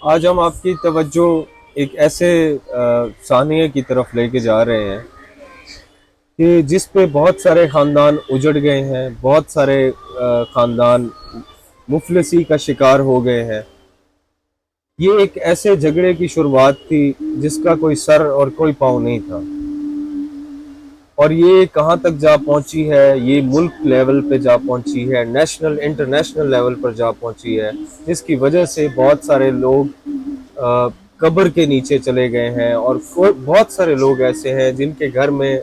آج ہم آپ کی توجہ ایک ایسے ثانیے کی طرف لے کے جا رہے ہیں کہ جس پہ بہت سارے خاندان اجڑ گئے ہیں، بہت سارے خاندان مفلسی کا شکار ہو گئے ہیں۔ یہ ایک ایسے جھگڑے کی شروعات تھی جس کا کوئی سر اور کوئی پاؤں نہیں تھا، اور یہ کہاں تک جا پہنچی ہے، یہ ملک لیول پہ جا پہنچی ہے، نیشنل انٹرنیشنل لیول پر جا پہنچی ہے، جس کی وجہ سے بہت سارے لوگ قبر کے نیچے چلے گئے ہیں، اور بہت سارے لوگ ایسے ہیں جن کے گھر میں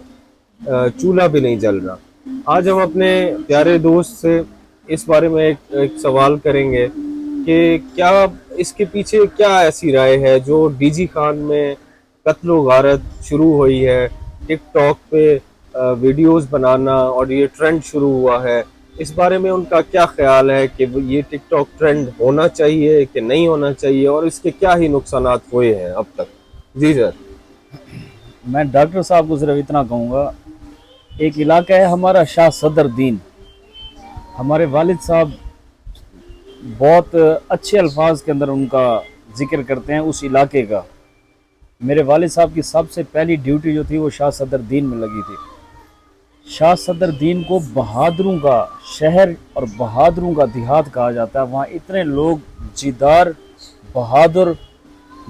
چولہا بھی نہیں جل رہا۔ آج ہم اپنے پیارے دوست سے اس بارے میں ایک سوال کریں گے کہ کیا اس کے پیچھے کیا ایسی رائے ہے جو ڈی جی خان میں قتل و غارت شروع ہوئی ہے، ٹک ٹاک پہ ویڈیوز بنانا اور یہ ٹرینڈ شروع ہوا ہے۔ اس بارے میں ان کا کیا خیال ہے کہ یہ ٹک ٹاک ٹرینڈ ہونا چاہیے کہ نہیں ہونا چاہیے، اور اس کے کیا ہی نقصانات ہوئے ہیں اب تک؟ جی سر۔ میں ڈاکٹر صاحب کو صرف اتنا کہوں گا، ایک علاقہ ہے ہمارا شاہ صدر دین، ہمارے والد صاحب بہت اچھے الفاظ کے اندر ان کا ذکر کرتے ہیں اس علاقے کا۔ میرے والد صاحب کی سب سے پہلی ڈیوٹی جو تھی وہ شاہ صدر دین میں لگی تھی۔ شاہ صدر دین کو بہادروں کا شہر اور بہادروں کا دیہات کہا جاتا ہے۔ وہاں اتنے لوگ جیدار، بہادر،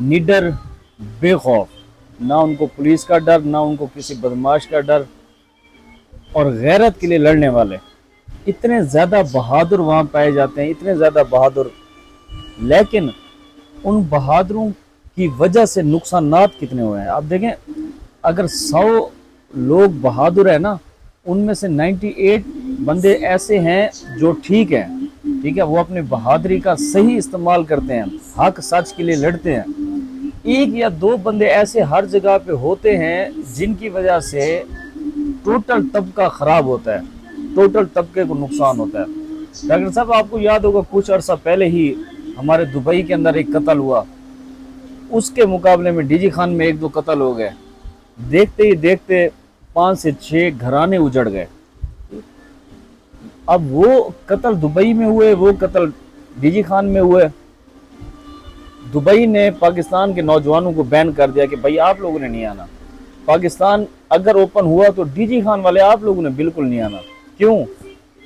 نڈر، بے خوف، نہ ان کو پولیس کا ڈر، نہ ان کو کسی بدماش کا ڈر، اور غیرت کے لیے لڑنے والے اتنے زیادہ بہادر وہاں پائے جاتے ہیں، اتنے زیادہ بہادر۔ لیکن ان بہادروں کی وجہ سے نقصانات کتنے ہوئے ہیں آپ دیکھیں۔ اگر 100 لوگ بہادر ہیں نا، ان میں سے 98 بندے ایسے ہیں جو ٹھیک ہے، وہ اپنی بہادری کا صحیح استعمال کرتے ہیں، حق سچ کے لیے لڑتے ہیں۔ 1 یا 2 بندے ایسے ہر جگہ پہ ہوتے ہیں جن کی وجہ سے ٹوٹل طبقہ خراب ہوتا ہے، ٹوٹل طبقے کو نقصان ہوتا ہے۔ ڈاکٹر صاحب آپ کو یاد ہوگا کچھ عرصہ پہلے ہی ہمارے دبئی کے اندر ایک قتل ہوا، اس کے مقابلے میں ڈی جی خان میں 1-2 قتل ہو گئے، دیکھتے ہی دیکھتے 5 سے 6 گھرانے اجڑ گئے۔ اب وہ قتل دبئی میں ہوئے، وہ قتل ڈی جی خان میں ہوئے۔ دبئی نے پاکستان کے نوجوانوں کو بین کر دیا کہ بھائی آپ لوگوں نے نہیں آنا۔ پاکستان اگر اوپن ہوا تو ڈی جی خان والے آپ لوگوں نے بالکل نہیں آنا۔ کیوں؟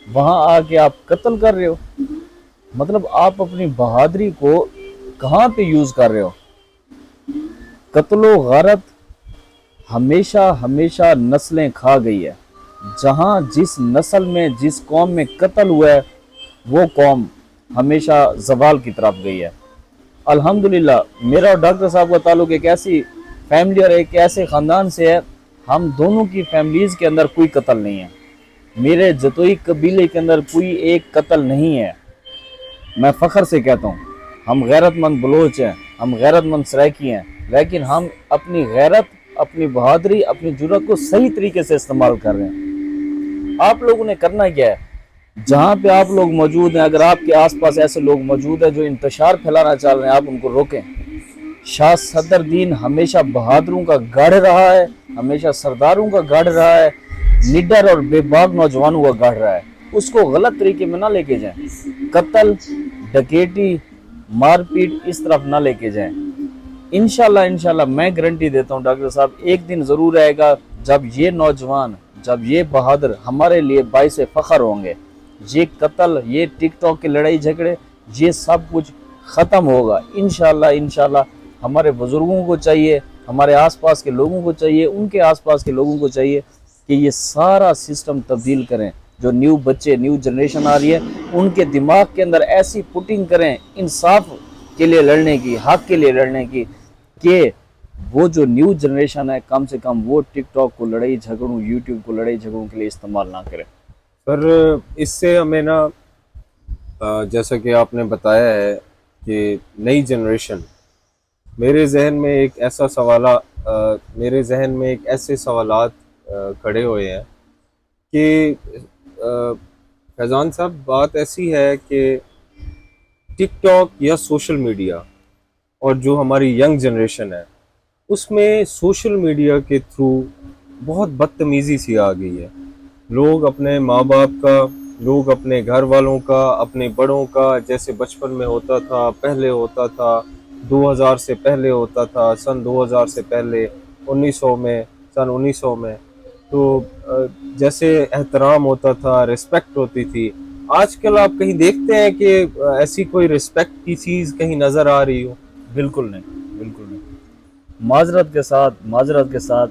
وہاں آ کے آپ قتل کر رہے ہو، مطلب آپ اپنی بہادری کو کہاں پہ یوز کر رہے ہو؟ قتل و غارت ہمیشہ ہمیشہ نسلیں کھا گئی ہے۔ جہاں جس نسل میں جس قوم میں قتل ہوا ہے وہ قوم ہمیشہ زوال کی طرف گئی ہے۔ الحمدللہ میرا اور ڈاکٹر صاحب کا تعلق ایک ایسی فیملی اور ایک ایسے خاندان سے ہے، ہم دونوں کی فیملیز کے اندر کوئی قتل نہیں ہے۔ میرے جتوئی قبیلے کے اندر کوئی ایک قتل نہیں ہے۔ میں فخر سے کہتا ہوں ہم غیرت مند بلوچ ہیں، ہم غیرت مند سرائکی ہیں، لیکن ہم اپنی غیرت، اپنی بہادری، اپنی جرأت کو صحیح طریقے سے استعمال کر رہے ہیں۔ آپ لوگوں نے کرنا کیا ہے؟ جہاں پہ آپ لوگ موجود ہیں، اگر آپ کے آس پاس ایسے لوگ موجود ہیں جو انتشار پھیلانا چاہ رہے ہیں، آپ ان کو روکیں۔ شاہ صدر دین ہمیشہ بہادروں کا گڑھ رہا ہے، ہمیشہ سرداروں کا گڑھ رہا ہے، نڈر اور بے باک نوجوانوں کا گڑھ رہا ہے۔ اس کو غلط طریقے میں نہ لے کے جائیں، قتل، ڈکیٹی، مار پیٹ اس طرف نہ لے کے جائیں۔ انشاءاللہ میں گارنٹی دیتا ہوں ڈاکٹر صاحب، ایک دن ضرور آئے گا جب یہ نوجوان، جب یہ بہادر ہمارے لیے باعث فخر ہوں گے۔ یہ قتل، یہ ٹک ٹاک کے لڑائی جھگڑے، یہ سب کچھ ختم ہوگا انشاءاللہ۔ ہمارے بزرگوں کو چاہیے، ہمارے آس پاس کے لوگوں کو چاہیے، ان کے آس پاس کے لوگوں کو چاہیے کہ یہ سارا سسٹم تبدیل کریں۔ جو نیو بچے، نیو جنریشن آ رہی ہے، ان کے دماغ کے اندر ایسی پوٹنگ کریں انصاف کے لیے لڑنے کی، حق کے لیے لڑنے کی، کہ وہ جو نیو جنریشن ہے کم سے کم وہ ٹک ٹاک کو لڑائی جھگڑوں، یوٹیوب کو لڑائی جھگڑوں کے لیے استعمال نہ کریں۔ سر اس سے ہمیں نا جیسا کہ آپ نے بتایا ہے کہ نئی جنریشن، میرے ذہن میں ایک ایسے سوالات کھڑے ہوئے ہیں کہ فیضان صاحب، بات ایسی ہے کہ ٹک ٹاک یا سوشل میڈیا اور جو ہماری ینگ جنریشن ہے، اس میں سوشل میڈیا کے تھرو بہت بدتمیزی سی آ گئی ہے۔ لوگ اپنے ماں باپ کا، لوگ اپنے گھر والوں کا، اپنے بڑوں کا، جیسے بچپن میں ہوتا تھا، پہلے ہوتا تھا، 2000 سے پہلے ہوتا تھا، سن 2000 سے پہلے 1900 میں، سن 1900 میں، تو جیسے احترام ہوتا تھا، رسپیکٹ ہوتی تھی، آج کل آپ کہیں دیکھتے ہیں کہ ایسی کوئی رسپیکٹ کی چیز کہیں نظر آ رہی ہو؟ بالکل نہیں، بالکل نہیں۔ معذرت کے ساتھ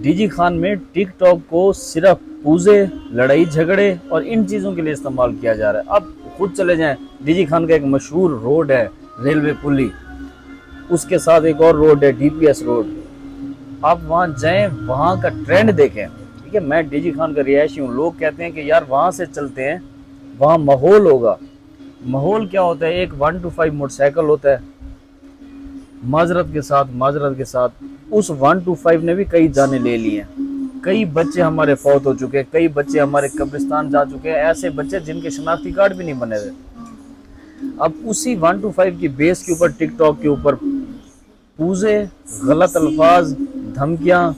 ڈی جی خان میں ٹک ٹاک کو صرف پوزے، لڑائی جھگڑے اور ان چیزوں کے لیے استعمال کیا جا رہا ہے۔ اب خود چلے جائیں، ڈی جی خان کا ایک مشہور روڈ ہے ریلوے پلی، اس کے ساتھ ایک اور روڈ ہے ڈی پی ایس روڈ، آپ وہاں جائیں، وہاں کا ٹرینڈ دیکھیں، ٹھیک ہے، میں ڈی جی خان کا رہائشی ہوں، لوگ کہتے ہیں کہ یار وہاں سے چلتے ہیں، وہاں ماحول ہوگا۔ ماحول کیا ہوتا ہے؟ ایک 125 موٹر سائیکل ہوتا ہے، معذرت کے ساتھ اس 125 نے بھی کئی جانیں لے لی ہیں، کئی بچے ہمارے فوت ہو چکے ہیں، کئی بچے ہمارے قبرستان جا چکے ہیں، ایسے بچے جن کے شناختی کارڈ بھی نہیں بنے ہوئے۔ اب اسی 125 کی بیس کے اوپر ٹک ٹاک کے اوپر پوزے، غلط الفاظ، دھمکیاں،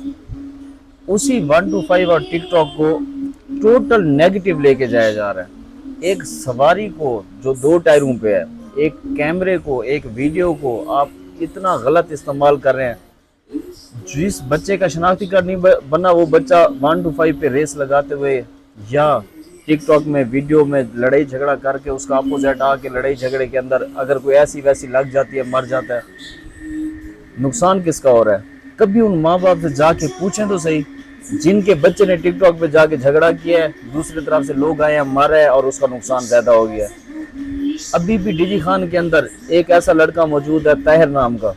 اسی 125 اور ٹک ٹاک کو ٹوٹل نیگیٹو لے کے جایا جا رہا ہے۔ ایک سواری کو جو 2 ٹائروں پہ ہے، ایک کیمرے کو، ایک ویڈیو کو آپ اتنا غلط استعمال کر رہے ہیں، جس بچے کا شناختی کارڈ نہیں بنا وہ بچہ 125 پہ ریس لگاتے ہوئے یا ٹک ٹاک میں ویڈیو میں لڑائی جھگڑا کر کے اس کا اپوزٹ آ کے لڑائی جھگڑے کے اندر اگر کوئی ایسی ویسی لگ جاتی ہے، مر جاتا ہے، نقصان کس کا ہو رہا ہے؟ کبھی ان ماں باپ سے جا کے پوچھیں تو صحیح، جن کے بچے نے ٹک ٹاک پہ جا کے جھگڑا کیا ہے، دوسری طرف سے لوگ آئے ہیں، مر ہے اور اس کا نقصان زیادہ ہو گیا ہے۔ ابھی بھی ڈی جی خان کے اندر ایک ایسا لڑکا موجود ہے طاہر نام کا،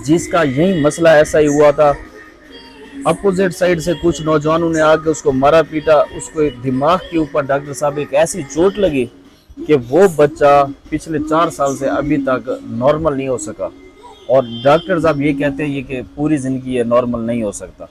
جس کا یہی مسئلہ ایسا ہی ہوا تھا، اپوزٹ سائیڈ سے کچھ نوجوانوں نے آ کے اس کو مارا پیٹا، اس کو دماغ کے اوپر ڈاکٹر صاحب ایک ایسی چوٹ لگی کہ وہ بچہ پچھلے 4 سال سے ابھی تک نارمل نہیں ہو سکا، اور ڈاکٹر صاحب یہ کہتے ہیں یہ کہ پوری زندگی یہ نارمل نہیں ہو سکتا۔